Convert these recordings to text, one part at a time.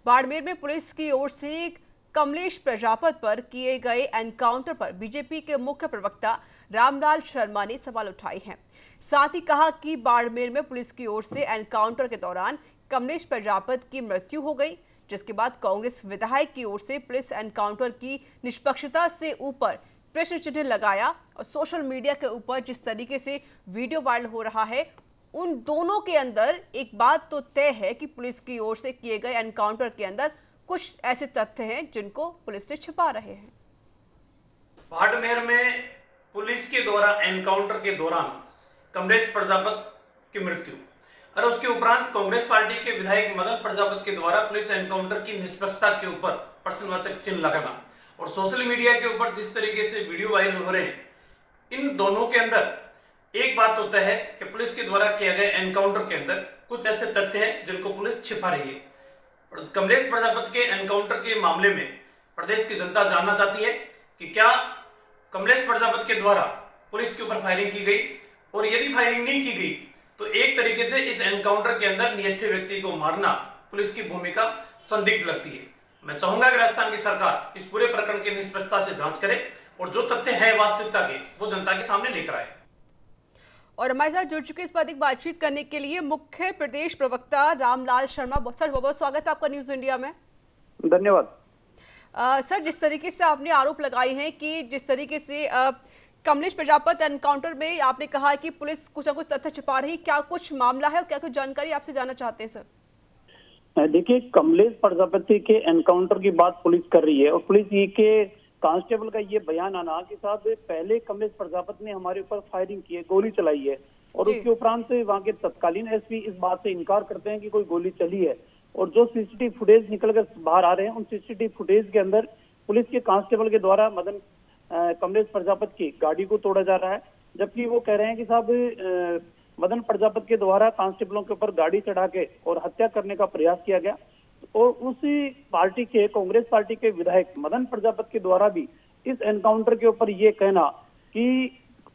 बाड़मेर में पुलिस की ओर से कमलेश प्रजापत पर किए गए एनकाउंटर पर बीजेपी के मुख्य प्रवक्ता रामलाल शर्मा ने सवाल उठाए हैं। साथ ही कहा कि बाड़मेर में पुलिस की ओर से एनकाउंटर के दौरान कमलेश प्रजापत की मृत्यु हो गई, जिसके बाद कांग्रेस विधायक की ओर से पुलिस एनकाउंटर की निष्पक्षता से ऊपर प्रश्न चिन्ह लगाया और सोशल मीडिया के ऊपर जिस तरीके से वीडियो वायरल हो रहा है, उन दोनों के अंदर एक बात तो तय है कि पुलिस की ओर से किए गए एनकाउंटर के अंदर कुछ ऐसे तथ्य हैं जिनको पुलिस ने छिपा रहे हैं। बाड़मेर में पुलिस के द्वारा एनकाउंटर के दौरान कमलेश प्रजापत की मृत्यु और उसके उपरांत कांग्रेस पार्टी के विधायक मदन प्रजापत के द्वारा पुलिस एनकाउंटर की निष्पक्षता के ऊपर प्रश्नवाचक चिन्ह लगाना और सोशल मीडिया के ऊपर जिस तरीके से वीडियो वायरल हो रहे हैं, इन दोनों के अंदर एक बात तो तय है कि पुलिस के द्वारा किए गए एनकाउंटर के अंदर कुछ ऐसे तथ्य हैं जिनको पुलिस छिपा रही है। कमलेश प्रजापत के एनकाउंटर के मामले में प्रदेश की जनता जानना चाहती है कि क्या कमलेश प्रजापत के द्वारा पुलिस के ऊपर फायरिंग की गई, और यदि फायरिंग नहीं की गई तो एक तरीके से इस एनकाउंटर के अंदर निहत्थे व्यक्ति को मारना पुलिस की भूमिका संदिग्ध लगती है। मैं चाहूंगा कि राजस्थान की सरकार इस पूरे प्रकरण की निष्पक्षता से जांच करे और जो तथ्य है वास्तविकता के वो जनता के सामने लेकर आए। और हमारे साथ जुड़ चुके इस पर अधिक बातचीत करने के लिए मुख्य प्रदेश प्रवक्ता रामलाल शर्मा, सर बहुत स्वागत है आपका न्यूज इंडिया में। धन्यवाद। सर, जिस तरीके से आपने आरोप लगाए हैं कि जिस तरीके से कमलेश प्रजापत एनकाउंटर में आपने कहा कि पुलिस कुछ ना कुछ तथ्य छिपा रही, क्या कुछ मामला है और क्या कुछ जानकारी आपसे जानना चाहते हैं सर? देखिए, कमलेश प्रजापति के एनकाउंटर की बात पुलिस कर रही है और पुलिस के कांस्टेबल का ये बयान आना कि साहब पहले कमलेश प्रजापत ने हमारे ऊपर फायरिंग की है, गोली चलाई है, और उसके उपरांत वहाँ के तत्कालीन एसपी इस बात से इनकार करते हैं कि कोई गोली चली है। और जो सीसीटीवी फुटेज निकल कर बाहर आ रहे हैं, उन सीसीटीवी फुटेज के अंदर पुलिस के कांस्टेबल के द्वारा कमलेश प्रजापत की गाड़ी को तोड़ा जा रहा है, जबकि वो कह रहे हैं कि साहब मदन प्रजापत के द्वारा कांस्टेबलों के ऊपर गाड़ी चढ़ा के और हत्या करने का प्रयास किया गया। और उसी पार्टी के कांग्रेस पार्टी के विधायक मदन प्रजापत के द्वारा भी इस एनकाउंटर के ऊपर ये कहना कि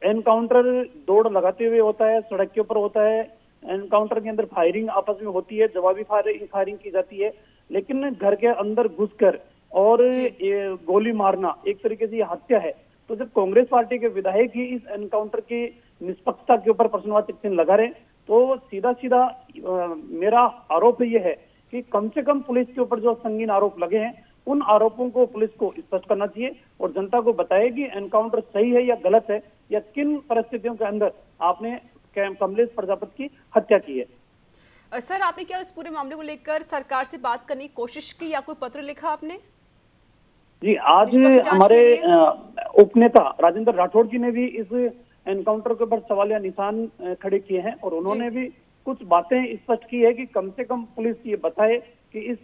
एनकाउंटर दौड़ लगाते हुए होता है, सड़क के ऊपर होता है, एनकाउंटर के अंदर फायरिंग आपस में होती है, जवाबी फायरिंग की जाती है, लेकिन घर के अंदर घुसकर और ये गोली मारना एक तरीके से ये हत्या है। तो जब कांग्रेस पार्टी के विधायक ही इस एनकाउंटर की निष्पक्षता के ऊपर प्रश्नवाचक चिन्ह लगा रहे, तो सीधा सीधा मेरा आरोप ये है कि कम से कम पुलिस के ऊपर जो संगीन आरोप लगे हैं, उन आरोपों को पुलिस को स्पष्ट करना चाहिए और जनता को बताए कि एनकाउंटर सही है या गलत है, या किन परिस्थितियों के अंदर आपने कमलेश प्रजापत की हत्या की है। सर, आपने क्या इस पूरे मामले को लेकर सरकार से बात करने की कोशिश की या कोई पत्र लिखा आपने? जी, आज हमारे उपनेता राजेंद्र राठौड़ जी ने भी इस एनकाउंटर के ऊपर सवालिया निशान खड़े किए हैं और उन्होंने भी कुछ बातें स्पष्ट की है कि कम से कम पुलिस ये बताए कि इस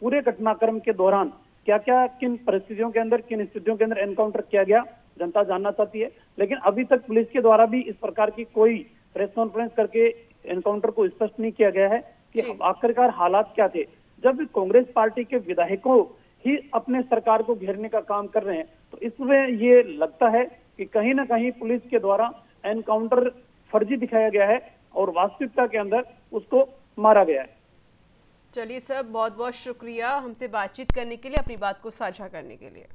पूरे घटनाक्रम के दौरान क्या क्या किन परिस्थितियों के अंदर किन स्थितियों के अंदर एनकाउंटर किया गया, जनता जानना चाहती है। लेकिन अभी तक पुलिस के द्वारा भी इस प्रकार की कोई प्रेस कॉन्फ्रेंस करके एनकाउंटर को स्पष्ट नहीं किया गया है कि आखिरकार हालात क्या थे। जब कांग्रेस पार्टी के विधायकों ही अपने सरकार को घेरने का काम कर रहे हैं, तो इसमें ये लगता है कि कहीं ना कहीं पुलिस के द्वारा एनकाउंटर फर्जी दिखाया गया है और वास्तविकता के अंदर उसको मारा गया है। चलिए सर, बहुत बहुत शुक्रिया हमसे बातचीत करने के लिए, अपनी बात को साझा करने के लिए।